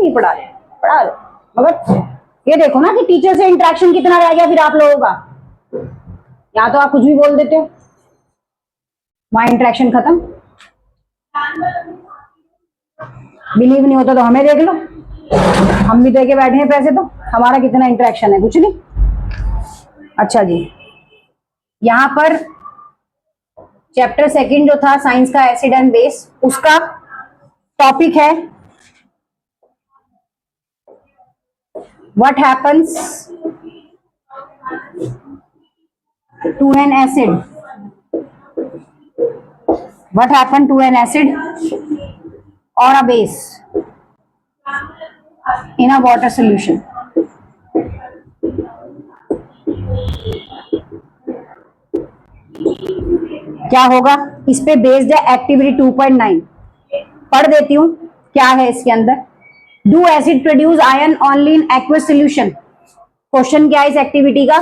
नहीं पढ़ा रहे, पढ़ा रहे, मगर ये देखो ना कि टीचर से इंटरेक्शन कितना रह गया फिर आप लोगों का। या तो आप कुछ भी बोल देते हो, वहां इंटरेक्शन खत्म। बिलीव नहीं होता तो हमें देख लो, हम भी देके बैठे हैं पैसे, तो हमारा कितना इंटरेक्शन है, कुछ नहीं। अच्छा जी, यहां पर चैप्टर सेकंड जो था साइंस का एसिड एंड बेस, उसका टॉपिक है what happens to an acid, what happen to an acid और a base in a water solution. क्या होगा इस पे बेस्ड है एक्टिविटी 2.9। पढ़ देती हूं क्या है इसके अंदर। Do acid produce ion only in aqueous solution. Question क्या है इस एक्टिविटी का,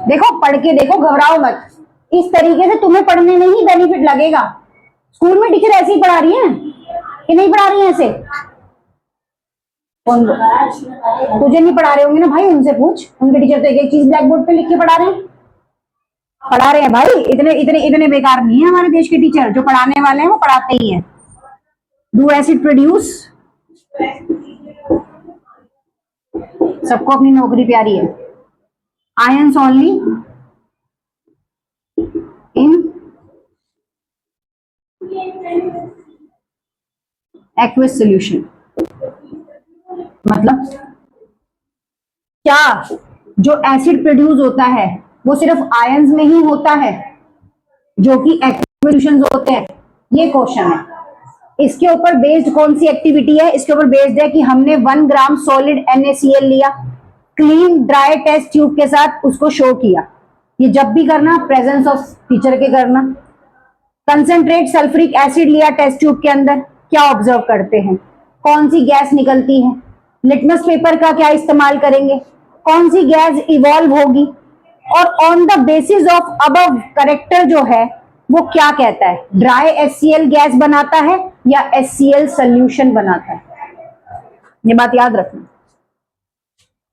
देखो पढ़ के देखो, घबराओ मत। इस तरीके से तुम्हें पढ़ने में ही बेनिफिट लगेगा। स्कूल में टीचर ऐसे ही पढ़ा रही है कि नहीं पढ़ा रही है ऐसे? कौन तुझे नहीं पढ़ा रहे होंगे ना भाई, उनसे पूछ, उनके टीचर तो एक एक चीज ब्लैक बोर्ड पे लिख के पढ़ा रहे हैं। पढ़ा रहे हैं भाई, इतने इतने इतने बेकार नहीं है हमारे देश के टीचर, जो पढ़ाने वाले हैं वो पढ़ाते ही हैं। डू एसिड प्रोड्यूस, सबको अपनी नौकरी प्यारी है। Ions only in aqueous solution, मतलब क्या जो एसिड प्रोड्यूस होता है वो सिर्फ आयंस में ही होता है जो कि एक्वस सोल्यूशंस होते हैं? ये क्वेश्चन है। इसके ऊपर बेस्ड कौन सी एक्टिविटी है? इसके ऊपर बेस्ड है कि हमने 1 ग्राम सॉलिड NaCl लिया, क्लीन ड्राई टेस्ट ट्यूब के साथ उसको शो किया। ये जब भी करना प्रेजेंस ऑफ टीचर के करना। कंसेंट्रेट सल्फ्यूरिक एसिड लिया टेस्ट ट्यूब के अंदर, क्या ऑब्जर्व करते हैं? कौन सी गैस निकलती है? लिटमस पेपर का क्या इस्तेमाल करेंगे? कौन सी गैस इवॉल्व होगी? और on the basis of above character जो है वो क्या कहता है, ड्राई HCl गैस बनाता है या HCl सोल्यूशन बनाता है? ये बात याद रखना,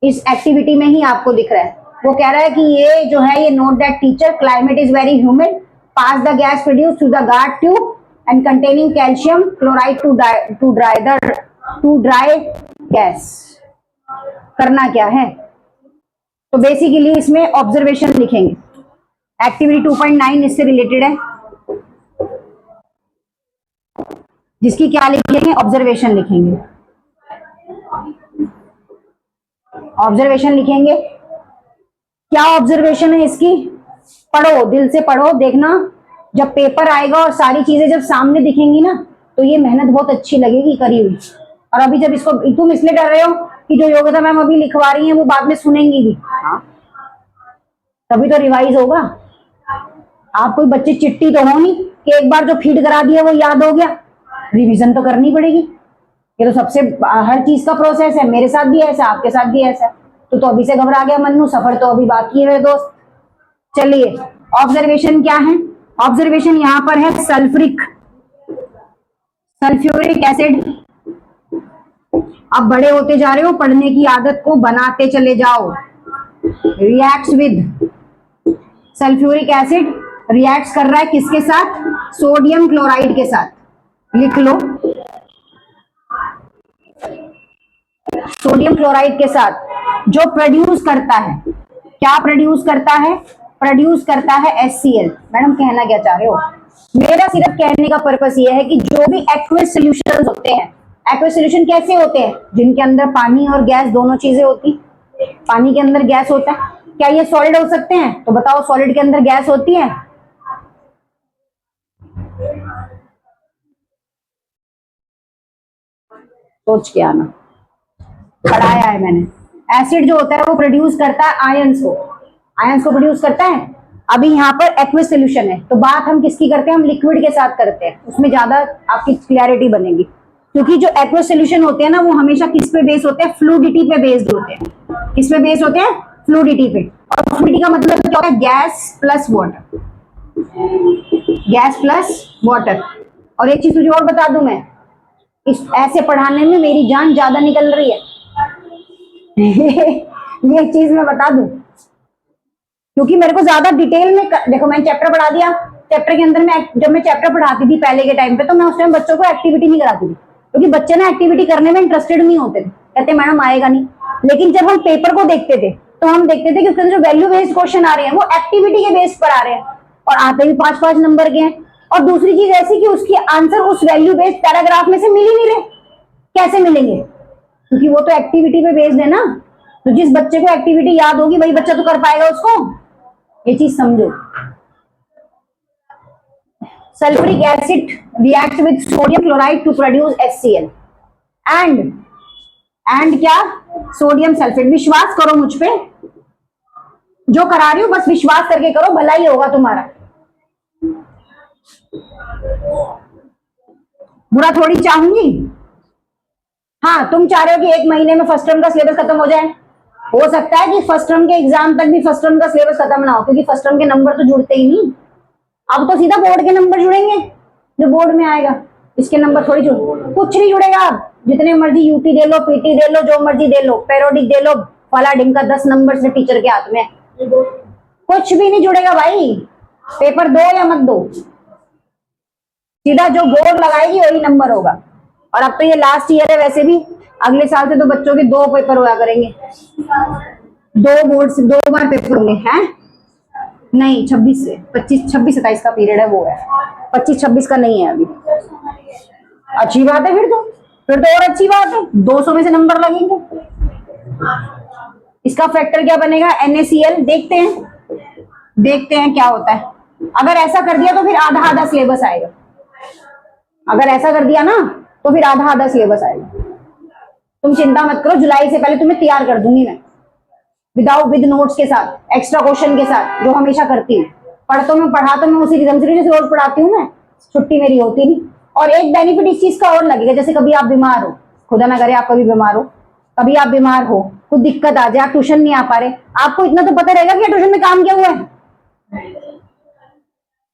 इस एक्टिविटी में ही आपको दिख रहा है। वो कह रहा है कि ये जो है, ये note that teacher climate is very humid, pass the gas produce through the guard tube and containing calcium chloride to dry gas. करना क्या है? तो बेसिकली इसमें ऑब्जर्वेशन लिखेंगे। एक्टिविटी 2.9 इससे रिलेटेड है, जिसकी क्या लिखेंगे? ऑब्जर्वेशन लिखेंगे। ऑब्जर्वेशन लिखेंगे। क्या ऑब्जर्वेशन है इसकी? पढ़ो, दिल से पढ़ो, देखना जब पेपर आएगा और सारी चीजें जब सामने दिखेंगी ना, तो ये मेहनत बहुत अच्छी लगेगी करी हुई। और अभी जब इसको तुम इसलिए डर रहे हो कि जो योग्यता मैम अभी लिखवा रही है वो बाद में सुनेंगी भी, हाँ तभी तो रिवाइज होगा। आप कोई बच्चे चिट्टी तो हो नहीं कि एक बार जो फीड करा दिया वो याद हो गया, रिवीजन तो करनी पड़ेगी। ये तो सबसे हर चीज का प्रोसेस है, मेरे साथ भी ऐसा, आपके साथ भी ऐसा। तो अभी से घबरा गया मन्नू, सफर तो अभी बाकी है दोस्त। चलिए ऑब्जर्वेशन क्या है? ऑब्जर्वेशन यहाँ पर है सल्फ्यूरिक एसिड। अब बड़े होते जा रहे हो, पढ़ने की आदत को बनाते चले जाओ। Reacts with sulphuric acid, reacts कर रहा है किसके साथ? सोडियम क्लोराइड के साथ। लिख लो, सोडियम क्लोराइड के साथ। जो प्रोड्यूस करता है, क्या प्रोड्यूस करता है? प्रोड्यूस करता है HCl। मैडम कहना क्या चाह रहे हो? मेरा सिर्फ कहने का पर्पस ये है कि जो भी एक्वस सॉल्यूशंस होते हैं, एक्वस सॉल्यूशन कैसे होते हैं? जिनके अंदर पानी और गैस दोनों चीजें होती। पानी के अंदर गैस होता है, क्या ये सॉलिड हो सकते हैं? तो बताओ, सॉलिड के अंदर गैस होती है? सोच के आना, पढ़ाया है मैंने। एसिड जो होता है वो प्रोड्यूस करता है आयंस को, आयंस को प्रोड्यूस करता है। अभी यहाँ पर एक्वस सॉल्यूशन है, तो बात हम किसकी करते हैं? हम लिक्विड के साथ करते हैं, उसमें ज्यादा आपकी क्लैरिटी बनेगी। क्योंकि जो एक्वस सॉल्यूशन होते हैं ना, वो हमेशा किस पे बेस होते हैं? फ्लूइडिटी पे बेस्ड होते हैं। किस पे बेस होते हैं? फ्लूइडिटी पे। और फ्लूइडिटी का मतलब क्या होता है? Gas plus water, gas plus water. और एक चीज तुझे और बता दूं मैं, इस ऐसे पढ़ाने में मेरी जान ज्यादा निकल रही है। ये चीज मैं बता दूं, क्योंकि मेरे को ज्यादा डिटेल में देखो, मैंने चैप्टर पढ़ा दिया, चैप्टर के अंदर में जब मैं चैप्टर पढ़ाती थी पहले के टाइम पे, तो मैं उस टाइम बच्चों को एक्टिविटी नहीं कराती थी, क्योंकि बच्चे ना एक्टिविटी करने में इंटरेस्टेड नहीं होते थे, कहते मैडम आएगा नहीं। लेकिन जब हम पेपर को देखते थे तो हम देखते थे कि उसके अंदर जो वैल्यू बेस्ड क्वेश्चन आ रहे हैं वो एक्टिविटी के बेस पर आ रहे हैं, और आते भी 5-5 नंबर के हैं। और दूसरी चीज ऐसी कि उसकी आंसर उस वैल्यू बेस्ड पैराग्राफ में से मिल ही नहीं रहे। कैसे मिलेंगे? क्योंकि वो तो एक्टिविटी पे बेस्ड है ना। तो जिस बच्चे को एक्टिविटी याद होगी वही बच्चा तो कर पाएगा उसको। ये चीज समझो। Sulphuric acid react with sodium chloride to produce HCl and क्या? Sodium sulphate. विश्वास करो मुझ पे, जो करा रही हूं बस विश्वास करके करो, भला ही होगा तुम्हारा, बुरा थोड़ी चाहूंगी। हाँ, तुम चाह रहे हो कि 1 महीने में फर्स्ट टर्म का सिलेबस खत्म हो जाए। हो सकता है कि फर्स्ट टर्म के एग्जाम तक भी फर्स्ट टर्म का सिलेबस खत्म ना हो, क्योंकि फर्स्ट टर्म के नंबर तो जुड़ते ही नहीं। अब तो सीधा बोर्ड के नंबर जुड़ेंगे, जो बोर्ड में आएगा। इसके नंबर थोड़ी जुड़, कुछ नहीं जुड़ेगा। आप जितने मर्जी यूटी दे लो, पीटी दे लो, जो मर्जी दे लो, पेरोडिक दे लो, फला ढिमका 10 नंबर से टीचर के हाथ में, कुछ भी नहीं जुड़ेगा भाई। पेपर दो या मत दो, सीधा जो बोर्ड लगाएगी वही नंबर होगा। और अब तो ये लास्ट ईयर है, वैसे भी अगले साल से तो बच्चों के 2 पेपर हुआ करेंगे, 2 बोर्ड से 2 बार पेपर होंगे। हैं नहीं, 26 से 26-27 का पीरियड है, वो है 25-26 का नहीं है अभी। अच्छी बात है, फिर तो और अच्छी बात है, 200 में से नंबर लगेंगे। इसका फैक्टर क्या बनेगा? NaCl। देखते हैं क्या होता है। अगर ऐसा कर दिया तो फिर आधा सिलेबस आएगा। अगर ऐसा कर दिया ना तो फिर आधा सिलेबस आएगा। तुम चिंता मत करो, जुलाई से पहले तुम्हें तैयार कर दूंगी मैं, विद नोट्स के साथ, एक्स्ट्रा क्वेश्चन के साथ, जो हमेशा करती हूँ। पढ़ा तो मैं उसी रिदम से जैसे रोज पढ़ाती हूँ मैं, छुट्टी मेरी होती नहीं। और एक बेनिफिट इस चीज का और लगेगा, जैसे कभी आप बीमार हो, खुदा ना करे आप कभी बीमार हो, कुछ दिक्कत आ जाए, आप ट्यूशन नहीं आ पा रहे, आपको इतना तो पता रहेगा कि ट्यूशन में काम क्या हुआ है।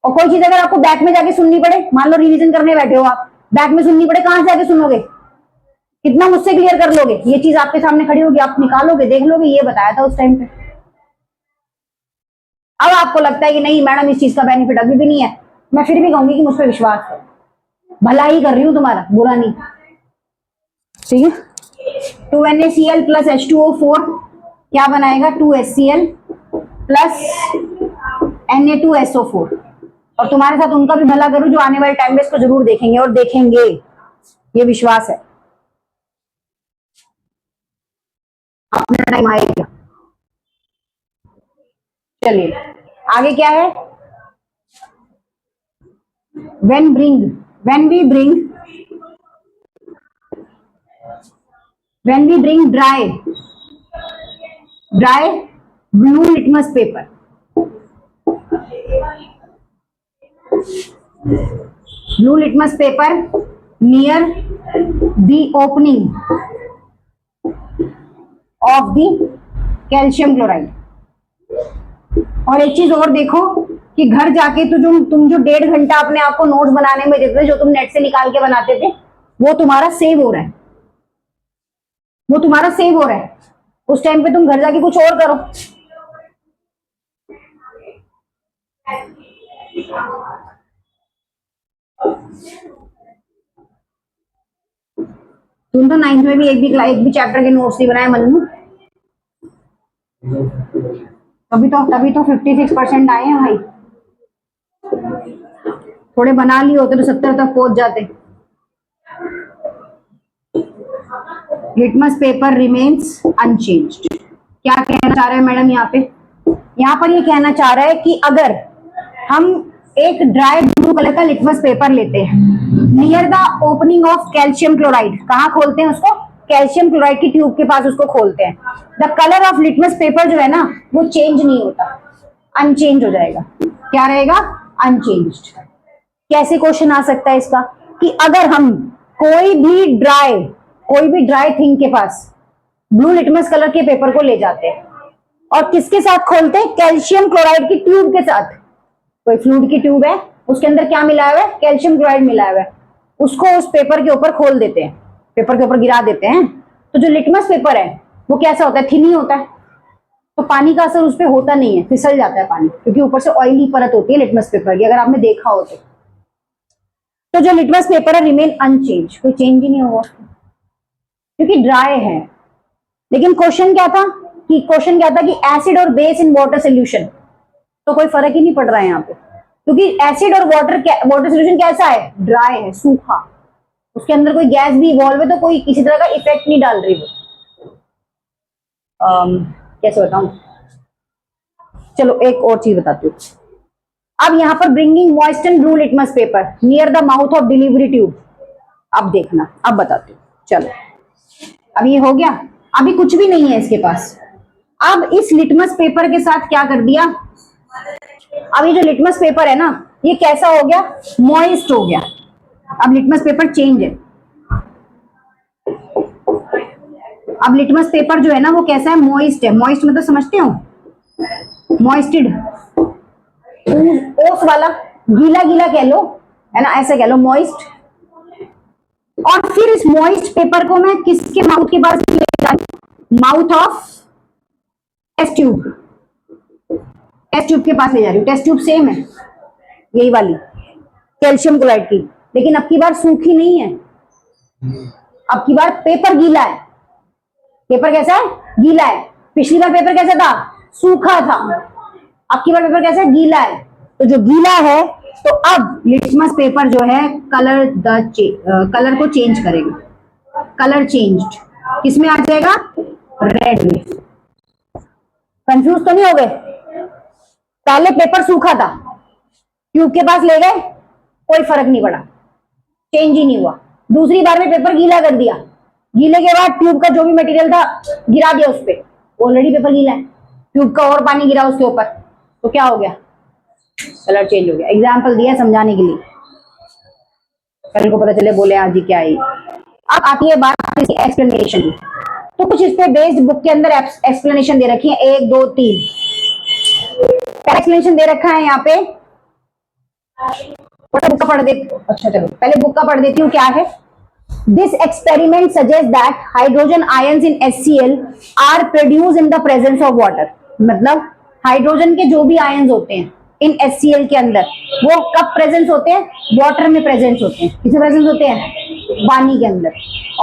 और कोई चीज अगर आपको बैक में जाके सुननी पड़े, मान लो रिवीजन करने बैठे हो आप, बैक में सुननी पड़े, कहां से आके सुनोगे? कितना मुझसे क्लियर कर लोगे? ये चीज आपके सामने खड़ी होगी, आप निकालोगे, देख लोगे, ये बताया था उस टाइम पे। अब आपको लगता है कि नहीं मैडम इस चीज का बेनिफिट अभी भी नहीं है, मैं फिर भी कहूंगी कि मुझ पर विश्वास है, भला ही कर रही हूं तुम्हारा, बुरा नहीं। ठीक है, 2NaCl प्लस H2O4 क्या बनाएगा? 2HCl plus Na2SO4। और तुम्हारे साथ उनका भी भला करूं जो आने वाले टाइम में इसको जरूर देखेंगे, और देखेंगे, ये विश्वास है। अपना टाइम आएगा। चलिए आगे क्या है? when we bring dry blue litmus paper, near the opening of the calcium chloride। और एक चीज और देखो कि घर जाके तो तुम जो 1.5 घंटा अपने आप को नोट्स बनाने में देते थे, जो तुम नेट से निकाल के बनाते थे, वो तुम्हारा सेव हो रहा है, उस टाइम पे तुम घर जाके कुछ और करो। तुम तो 9th में भी एक भी चैप्टर के नोट्स नहीं बनाए मन्नू, तभी तो 56% आए हैं भाई। थोड़े बना लिए होते तो 70 तक पहुंच जाते। Litmus paper remains unchanged. क्या कहना चाह रहे हैं मैडम यहाँ पर ये कहना चाह रहा है कि अगर हम एक ड्राई ब्लू कलर का लिटमस पेपर लेते हैं, near the opening of calcium chloride, कहाँ खोलते हैं उसको? कैल्शियम क्लोराइड की ट्यूब के पास उसको खोलते हैं। The colour of litmus paper जो है ना, वो चेंज नहीं होता, अनचेंज हो जाएगा। क्या रहेगा? अनचेंज्ड। कैसे क्वेश्चन आ सकता है इसका? कि अगर हम कोई भी ड्राई थिंग के पास ब्लू लिटमस कलर के पेपर को ले जाते हैं और किसके साथ खोलते हैं? कैल्शियम क्लोराइड की ट्यूब के साथ। कोई फ्लूइड की ट्यूब है, उसके अंदर क्या मिलाया हुआ है? कैल्शियम क्लोराइड मिलाया हुआ है। उसको उस पेपर के ऊपर खोल देते हैं, पेपर के ऊपर गिरा देते हैं, तो जो लिटमस पेपर है वो कैसा होता है, थिन ही होता है, तो पानी का असर उस पर होता नहीं है, फिसल जाता है पानी, क्योंकि ऊपर से ऑयली परत होती है लिटमस पेपर की, अगर आपने देखा हो तो जो लिटमस पेपर है रिमेन अनचेंज, कोई चेंज ही नहीं होगा क्योंकि ड्राई है। लेकिन क्वेश्चन क्या था कि एसिड और बेस इन वाटर सोल्यूशन, तो कोई फर्क ही नहीं पड़ रहा है यहाँ पे, क्योंकि एसिड और वाटर सोल्यूशन कैसा है, ड्राई है, सूखा, उसके अंदर कोई गैस भी इवॉल्व है तो कोई किसी तरह का इफेक्ट नहीं डाल रही वो। कैसे बताऊं, चलो एक और चीज बताती हूँ। अब यहाँ पर bringing moisture blue litmus paper near the mouth of delivery tube, अब देखना, अब बताती हूँ। चलो अब ये हो गया, अभी कुछ भी नहीं है इसके पास। अब इस लिटमस पेपर के साथ क्या कर दिया, अब ये जो लिटमस पेपर है ना, ये कैसा हो गया, मॉइस्ट हो गया। अब लिटमस पेपर चेंज है, अब लिटमस पेपर जो है ना वो कैसा है, मॉइस्ट है। मॉइस्ट मतलब समझते हो, मॉइस्टेड, ओस वाला, गीला गीला कह लो, है ना, ऐसा कह लो, मॉइस्ट। और फिर इस मॉइस्ट पेपर को मैं किसके माउथ के पास ले जाऊं, mouth of test tube, test tube के पास ले जा रही हूँ। टेस्ट ट्यूब सेम है, यही वाली कैल्शियम क्लोराइड की, लेकिन अब की बार सूखी नहीं है, अब की बार पेपर गीला है। पेपर कैसा है, गीला है। पिछली बार पेपर कैसा था, सूखा था, अब की बार पेपर कैसा है, गीला है। तो जो गीला है, तो अब लिटमस पेपर जो है कलर को चेंज करेगा, कलर चेंज्ड, किसमें आ जाएगा, रेड में। कंफ्यूज तो नहीं हो गए, पहले पेपर सूखा था, ट्यूब के पास ले गए, कोई फर्क नहीं पड़ा, चेंज ही नहीं हुआ। दूसरी बार में पेपर गीला कर दिया, गीले के बाद ट्यूब का जो भी मटेरियल था गिरा दिया उस पर, ऑलरेडी पेपर गीला है, ट्यूब का और पानी गिरा उसके ऊपर, तो क्या हो गया, कलर चेंज हो गया। एग्जाम्पल दिया समझाने के लिए, कल को पता चले बोले आज ही क्या है। अब आती है बात एक्सप्लेनेशन की, तो कुछ इस पे बेस्ड बुक के अंदर एक्सप्लेनेशन दे रखी है, 1 2 3 एक्सप्लेनेशन दे रखा है यहाँ पे। बुक का पढ़ दे, अच्छा चलो पहले बुक का पढ़ देती हूँ क्या है। This experiment suggest that hydrogen ions in HCl are produce in the presence of water, मतलब हाइड्रोजन के जो भी आयंस होते हैं इन HCl के अंदर, वो कब प्रेजेंस होते हैं, वाटर में प्रेजेंस होते हैं। किसमें प्रेजेंस होते हैं, पानी के अंदर।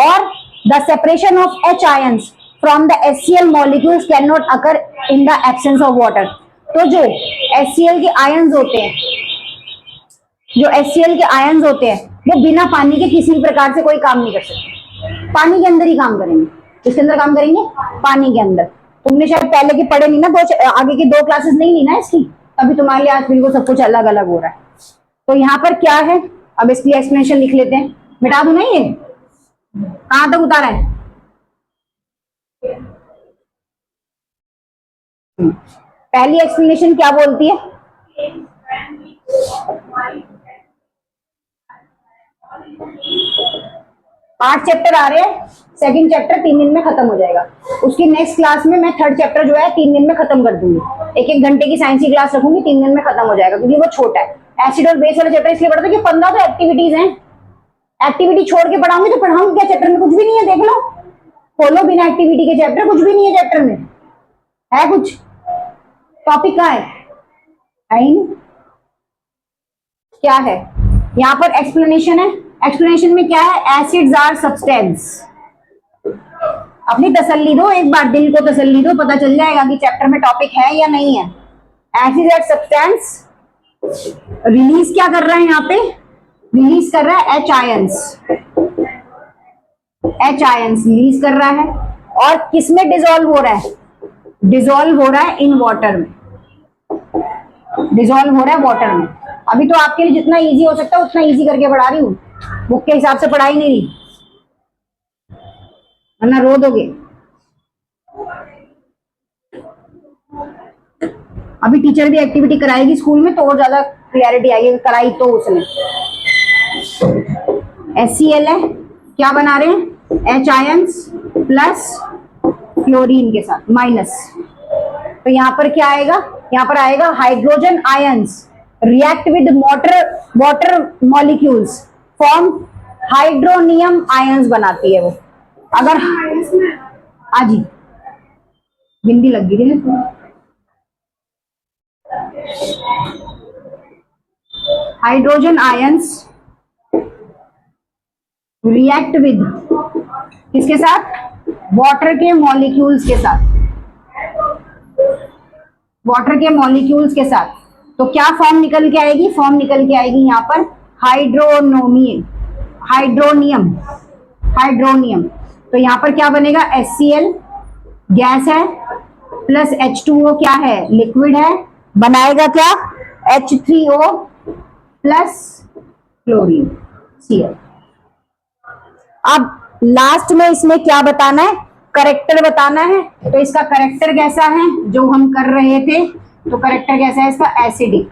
और the separation of H ions from the HCl molecules can not occur in the absence of water. तो जो HCl के आयंस होते हैं, जो HCl के आयंस होते हैं, वो बिना पानी के किसी भी प्रकार से कोई काम नहीं कर सकते, पानी के अंदर ही काम करेंगे। किसके अंदर काम करेंगे, पानी के अंदर। तुमने शायद पहले के पढ़े नहीं ना, आगे की 2 क्लासेस नहीं ली ना इसकी, अभी तुम्हारे लिए आज बिल्कुल सब कुछ अलग अलग हो रहा है। तो यहाँ पर क्या है, अब इसकी एक्सप्लेनेशन लिख लेते हैं, मिटा दूं ना, ये कहां तक उतारा है। पहली एक्सप्लेनेशन क्या बोलती है, आठ चैप्टर आ रहे हैं, सेकंड चैप्टर 3 दिन में खत्म हो जाएगा। उसकी नेक्स्ट क्लास में मैं थर्ड चैप्टर जो है 3 दिन में खत्म कर दूंगी। 1 घंटे की साइंस की क्लास रखूंगी, 3 दिन में खत्म हो जाएगा, क्योंकि वो छोटा है। एसिड और बेस वाला चैप्टर इसलिए पढ़ता है कि 15 तो एक्टिविटीज हैं, एक्टिविटी छोड़ के पढ़ाऊंगी तो पढ़ाऊंगी क्या, चैप्टर में कुछ भी नहीं है, देख लो, खोलो बिना एक्टिविटी के चैप्टर, कुछ भी नहीं है चैप्टर में, है कुछ, टॉपिक कहाँ है ही नहीं। क्या है यहाँ पर एक्सप्लेनेशन है, एक्सप्लेनेशन में क्या है, एसिड्स आर सब्सटेंस। अपनी तसल्ली दो, एक बार दिल को तसल्ली दो, पता चल जाएगा कि चैप्टर में टॉपिक है या नहीं है। एसिड्स आर सब्सटेंस, रिलीज क्या कर रहा है यहाँ पे, रिलीज कर रहा है H ions, H ions release कर रहा है। और किसमें डिसॉल्व हो रहा है, डिसॉल्व हो रहा है इन वाटर में, डिसॉल्व हो रहा है वाटर में। अभी तो आपके लिए जितना इजी हो सकता है उतना इजी करके पढ़ा रही हूँ, बुक के हिसाब से पढ़ाई नहीं रही, वरना रो दोगे। अभी टीचर भी एक्टिविटी कराएगी स्कूल में तो और ज्यादा क्लियरिटी आएगी, कराई तो उसने। HCl है, क्या बना रहे हैं, H आयंस प्लस क्लोरीन के साथ माइनस, तो यहाँ पर क्या आएगा, यहाँ पर आएगा hydrogen ions react with water molecules form hydronium ions बनाती है वो। अगर आज ही बिंदी लग गई थी ना, हाइड्रोजन आयंस रिएक्ट विद किसके साथ? वाटर के मॉलिक्यूल्स के साथ, वाटर के मॉलिक्यूल्स के साथ। तो क्या फॉर्म निकल के आएगी? फॉर्म निकल के आएगी यहाँ पर हाइड्रोनियम। हाइड्रोनियम तो यहाँ पर क्या बनेगा? HCl गैस है प्लस H2O क्या है? लिक्विड है। बनाएगा क्या? H3O plus chlorine Cl। अब लास्ट में इसमें क्या बताना है? करेक्टर बताना है। तो इसका करेक्टर कैसा है जो हम कर रहे थे? तो करेक्टर कैसा है इसका? एसिडिक।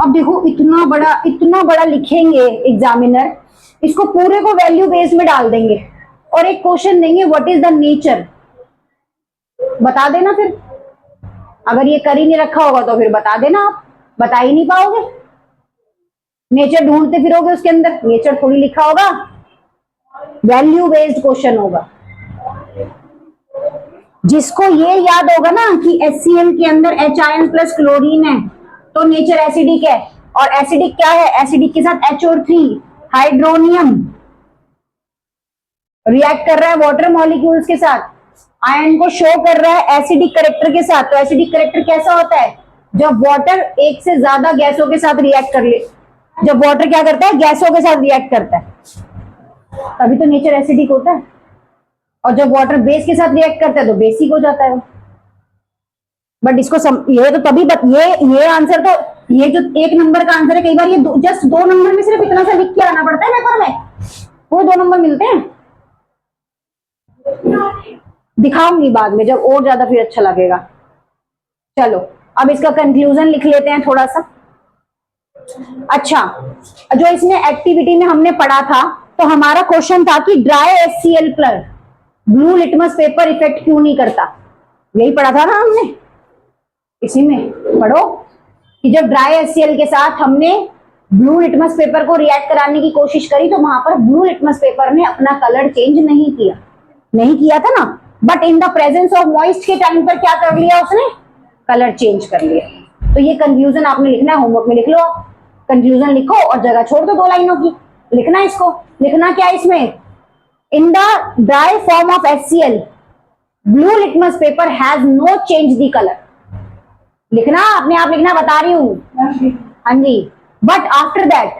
अब देखो इतना बड़ा लिखेंगे एग्जामिनर, इसको पूरे को वैल्यू बेस में डाल देंगे और एक क्वेश्चन देंगे व्हाट इज द नेचर, बता देना। फिर अगर ये कर ही नहीं रखा होगा तो फिर बता देना, आप बता ही नहीं पाओगे। नेचर ढूंढते फिरोगे उसके अंदर, नेचर थोड़ी लिखा होगा, वैल्यू बेस्ड क्वेश्चन होगा। जिसको ये याद होगा ना कि HCl के अंदर H आयन प्लस क्लोरीन है तो नेचर एसिडिक है। और एसिडिक क्या है? एसिडिक के साथ H और 3 हाइड्रोनियम रिएक्ट कर रहा है वाटर मॉलिक्यूल्स के साथ, आयन को शो कर रहा है एसिडिक करेक्टर के साथ। तो एसिडिक करेक्टर कैसा होता है? जब वाटर एक से ज्यादा गैसों के साथ रिएक्ट कर ले, जब वाटर क्या करता है? गैसों के साथ रिएक्ट करता है, तभी तो नेचर एसिडिक होता है। और जब वाटर बेस के साथ रिएक्ट करता है तो बेसिक हो जाता है। बट इसको ये तो तभी ये आंसर तो, ये जो 1 नंबर का आंसर है, कई बार ये जस्ट 2 नंबर में सिर्फ इतना सा लिख के आना पड़ता है पेपर में, वो 2 नंबर मिलते हैं। दिखाऊंगी बाद में जब और ज्यादा फिर अच्छा लगेगा। चलो अब इसका कंक्लूजन लिख लेते हैं थोड़ा सा। अच्छा, जो इसमें एक्टिविटी में हमने पढ़ा था, तो हमारा क्वेश्चन था कि dry HCl plus blue litmus paper effect क्यों नहीं करता। यही पढ़ा था ना हमने, इसी में पढ़ो कि जब ड्राई HCl के साथ हमने ब्लू लिटमस पेपर को रिएक्ट कराने की कोशिश करी तो वहां पर ब्लू लिटमस पेपर ने अपना कलर चेंज नहीं किया था ना। But in the presence of moist के टाइम पर क्या कर लिया उसने? कलर चेंज कर लिया। तो ये कंक्लूजन आपने लिखना है, होमवर्क में लिख लो। कंक्लूजन लिखो और जगह छोड़ दो 2 लाइनों की। लिखना है इसको, लिखना क्या है इसमें? In the dry form of HCl blue litmus paper has no change the colour. लिखना, अपने आप लिखना, बता रही हूं। हाँ जी। But after that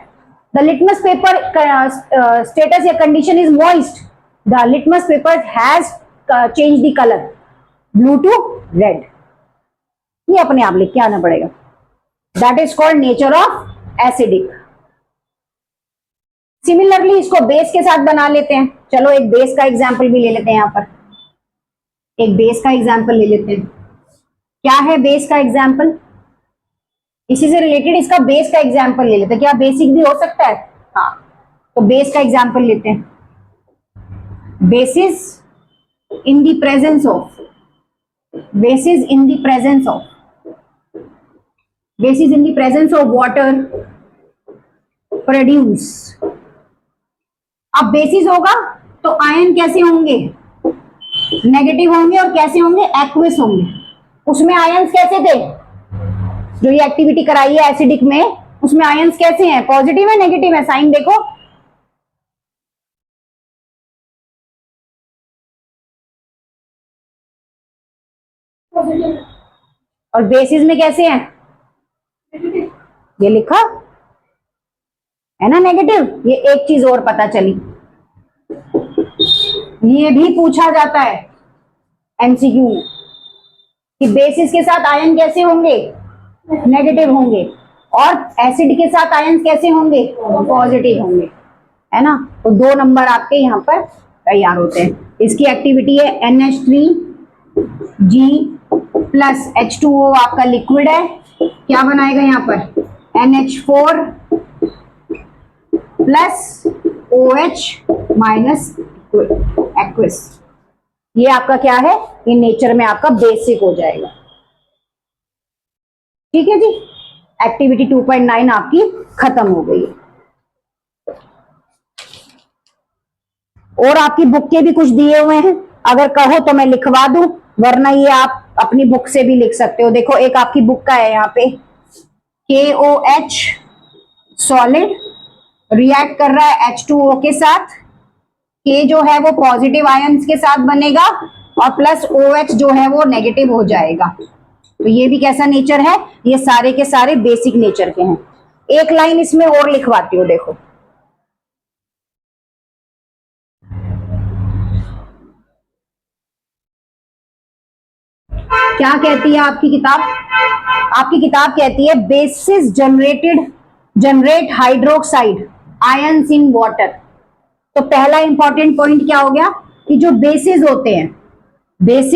the litmus paper status या condition is moist, the litmus paper has change the colour blue to red. ये अपने आप लिख के आना पड़ेगा। That is called nature of acidic. Similarly इसको बेस के साथ बना लेते हैं। चलो एक बेस का एग्जाम्पल भी ले लेते हैं। यहां पर एक बेस का एग्जाम्पल ले लेते हैं। क्या है बेस का एग्जाम्पल? इसी से रिलेटेड इसका बेस का एग्जाम्पल ले लेते हैं। क्या बेसिक भी हो सकता है? हाँ, तो बेस का एग्जाम्पल लेते हैं। Basis in the presence of, basis in the presence of, basis in the presence of water produce. अब बेसिस होगा तो आयन कैसे होंगे? नेगेटिव होंगे। और कैसे होंगे? एक्विस होंगे। उसमें आयंस कैसे थे? जो ये एक्टिविटी कराई है एसिडिक में, उसमें आयंस कैसे हैं? पॉजिटिव है, नेगेटिव है? साइन देखो। और बेसिस में कैसे हैं? ये लिखा है ना नेगेटिव। ये एक चीज और पता चली, ये भी पूछा जाता है एमसीक्यू कि बेसिस के साथ आयन कैसे होंगे? नेगेटिव होंगे। और एसिड के साथ आयन कैसे होंगे? पॉजिटिव होंगे, है ना। तो 2 नंबर आपके यहाँ पर तैयार होते हैं। इसकी एक्टिविटी है NH3G प्लस H2O आपका लिक्विड है। क्या बनाएगा यहाँ पर? NH4 plus OH minus aqueous. ये आपका क्या है? ये नेचर में आपका बेसिक हो जाएगा। ठीक है जी, एक्टिविटी 2.9 आपकी खत्म हो गई है। और आपकी बुक के भी कुछ दिए हुए हैं, अगर कहो तो मैं लिखवा दूं, वरना ये आप अपनी बुक से भी लिख सकते हो। देखो एक आपकी बुक का है यहाँ पे, KOH सॉलिड रिएक्ट कर रहा है H2O के साथ, K जो है वो पॉजिटिव आयंस के साथ बनेगा और प्लस OH जो है वो नेगेटिव हो जाएगा। तो ये भी कैसा नेचर है, ये सारे के सारे बेसिक नेचर के हैं। एक लाइन इसमें और लिखवाती हूँ, देखो क्या कहती है आपकी किताब। आपकी किताब कहती है basis generate hydroxide ions in water. तो पहला इंपॉर्टेंट पॉइंट क्या हो गया कि जो बेसिस होते हैं, बेसिस